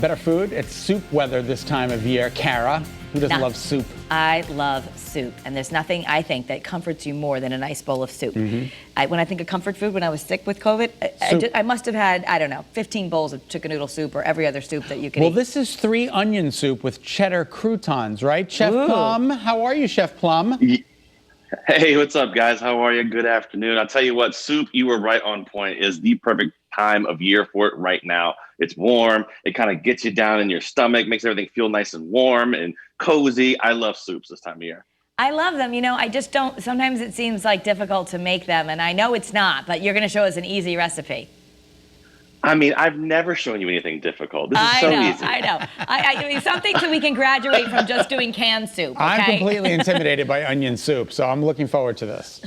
Better food? It's soup weather this time of year. Kara, who doesn't love soup? I love soup, and there's nothing I think that comforts you more than a nice bowl of soup. When I think of comfort food, when I was sick with COVID, I must have had, I don't know, 15 bowls of chicken noodle soup or every other soup that you could eat. Well, this is 3 onion soup with cheddar croutons, right? Chef Plum, how are you, Chef Plum? Hey, what's up, guys? How are you? Good afternoon. I'll tell you what, soup, you were right on point, is the perfect time of year for it right now. It's warm. It kind of gets you down in your stomach, makes everything feel nice and warm and cozy. I love soups this time of year. I love them. You know, I just don't, sometimes it seems like difficult to make them, and I know it's not, but you're going to show us an easy recipe. I mean, I've never shown you anything difficult. This is so easy. I know. I mean, something so we can graduate from just doing canned soup. Okay? I'm completely intimidated by onion soup, so I'm looking forward to this.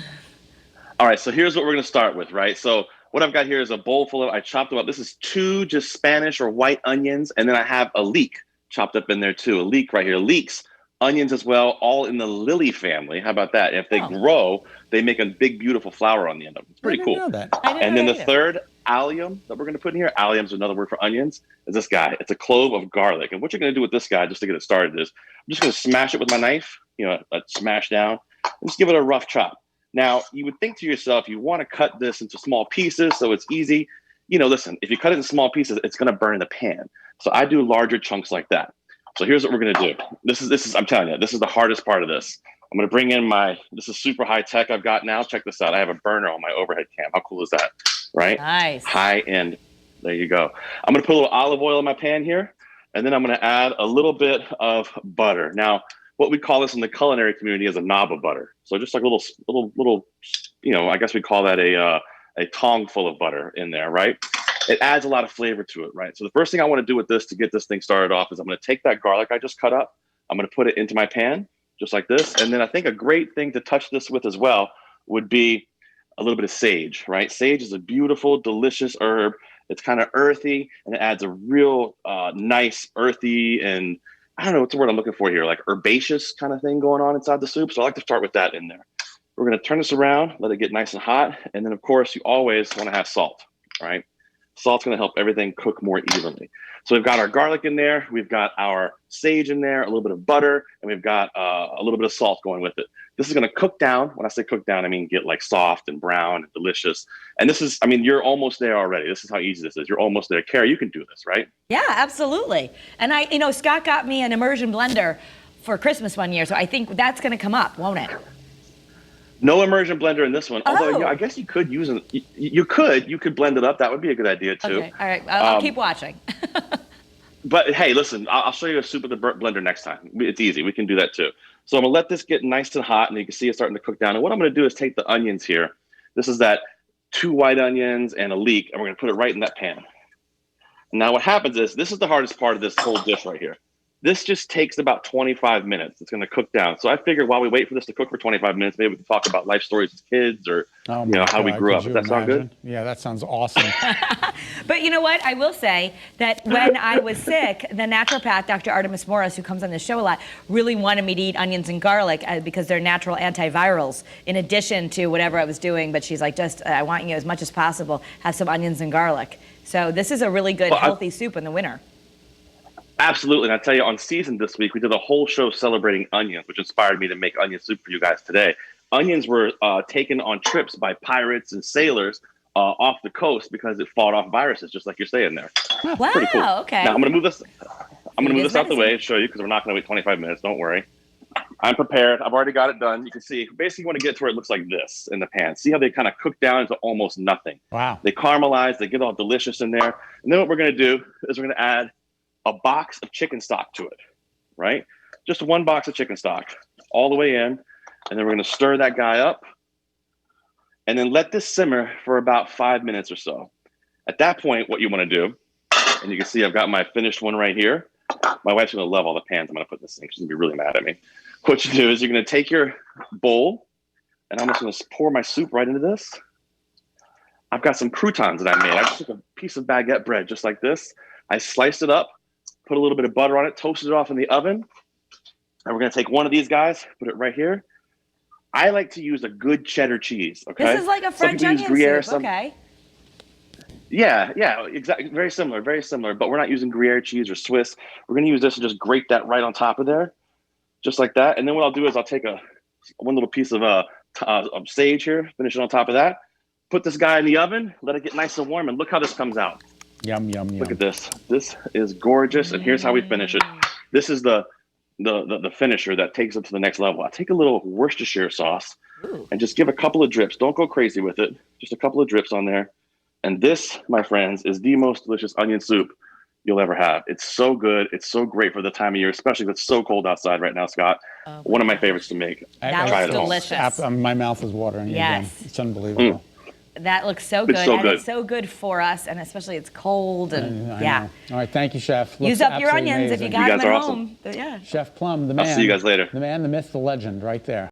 All right, so here's what we're going to start with, right? So what I've got here is a bowl full of, I chopped them up. This is 2 just Spanish or white onions, and then I have a leek chopped up in there too. A leek right here. Leeks, onions as well, all in the lily family. How about that? If they grow, they make a big, beautiful flower on the end of them. It's pretty cool. I didn't know that. And then the third allium that we're going to put in here, allium is another word for onions, is this guy. It's a clove of garlic. And what you're going to do with this guy, just to get it started, is I'm just going to smash it with my knife, you know, a smash down, and just give it a rough chop. Now, you would think to yourself, you want to cut this into small pieces so it's easy. You know, listen, if you cut it in small pieces, it's going to burn in the pan. So I do larger chunks like that. So here's what we're going to do. This is, I'm telling you, this is the hardest part of this. I'm going to bring in this is super high tech I've got now. Check this out. I have a burner on my overhead cam. How cool is that? Right? Nice. High end. There you go. I'm going to put a little olive oil in my pan here, and then I'm going to add a little bit of butter. Now, what we call this in the culinary community is a knob of butter. So just like a little, you know, I guess we call that a tong full of butter in there, right? It adds a lot of flavor to it, right? So the first thing I want to do with this to get this thing started off is I'm going to take that garlic I just cut up. I'm going to put it into my pan just like this. And then I think a great thing to touch this with as well would be a little bit of sage, right? Sage is a beautiful, delicious herb. It's kind of earthy, and it adds a real nice, earthy, and I don't know what's the word I'm looking for here, like herbaceous kind of thing going on inside the soup. So I like to start with that in there. We're going to turn this around, let it get nice and hot. And then, of course, you always want to have salt, right? Salt's going to help everything cook more evenly. So we've got our garlic in there. We've got our sage in there, a little bit of butter, and we've got a little bit of salt going with it. This is going to cook down. When I say cook down, I mean get like soft and brown and delicious. And this is, I mean, you're almost there already. This is how easy this is. You're almost there. Kara, you can do this, right? Yeah, absolutely. And you know, Scott got me an immersion blender for Christmas one year, so I think that's going to come up, won't it? No immersion blender in this one. Although yeah, I guess you could use it. You could blend it up. That would be a good idea too. Okay, all right. I'll keep watching. But hey, listen, I'll show you a soup with the blender next time. It's easy. We can do that too. So I'm gonna let this get nice and hot, and you can see it starting to cook down. And what I'm gonna do is take the onions here. This is that 2 white onions and a leek, and we're gonna put it right in that pan. And now what happens is, this is the hardest part of this whole dish right here. This just takes about 25 minutes. It's going to cook down. So I figured while we wait for this to cook for 25 minutes, maybe we can talk about life stories as kids or you know, how we grew up. Does that sound good? Yeah, that sounds awesome. But you know what? I will say that when I was sick, the naturopath, Dr. Artemis Morris, who comes on the show a lot, really wanted me to eat onions and garlic because they're natural antivirals in addition to whatever I was doing. But she's like, just, I want you as much as possible, have some onions and garlic. So this is a really good, healthy soup in the winter. Absolutely. And I tell you, on Season this week, we did a whole show celebrating onions, which inspired me to make onion soup for you guys today. Onions were taken on trips by pirates and sailors off the coast because it fought off viruses, just like you're saying there. Wow. Pretty cool. Okay. Now I'm going to move this. I'm going to move this out the way and show you because we're not going to wait 25 minutes. Don't worry. I'm prepared. I've already got it done. You can see, basically you want to get to where it looks like this in the pan. See how they kind of cook down into almost nothing. Wow. They caramelize. They get all delicious in there. And then what we're going to do is we're going to add a box of chicken stock to it, right? Just 1 box of chicken stock all the way in. And then we're going to stir that guy up and then let this simmer for about 5 minutes or so. At that point, what you want to do, and you can see I've got my finished one right here. My wife's going to love all the pans I'm going to put in this thing. She's going to be really mad at me. What you do is you're going to take your bowl and I'm just going to pour my soup right into this. I've got some croutons that I made. I just took a piece of baguette bread just like this. I sliced it up, put a little bit of butter on it, toasted it off in the oven. And we're going to take one of these guys, put it right here. I like to use a good cheddar cheese, okay? This is like a French onion soup, okay. Yeah, exactly. Very similar, very similar. But we're not using Gruyere cheese or Swiss. We're going to use this and just grate that right on top of there, just like that. And then what I'll do is I'll take one little piece of sage here, finish it on top of that. Put this guy in the oven, let it get nice and warm, and look how this comes out. Yum, yum, yum. Look at this. This is gorgeous, and here's how we finish it. This is the finisher that takes it to the next level. I take a little Worcestershire sauce and just give a couple of drips. Don't go crazy with it. Just a couple of drips on there. And this, my friends, is the most delicious onion soup you'll ever have. It's so good. It's so great for the time of year, especially if it's so cold outside right now, Scott. One of my favorites to make. That Try looks it at home. delicious. My mouth is watering again. Yes. It's unbelievable. That looks so good, It's so and good. it's so good for us, and especially it's cold, and I yeah. know. All right, thank you, Chef. Use Looks up your absolutely onions if you amazing. got You them guys at are home. awesome. Yeah. Chef Plum, the man. I'll see you guys later. The man, the myth, the legend, right there.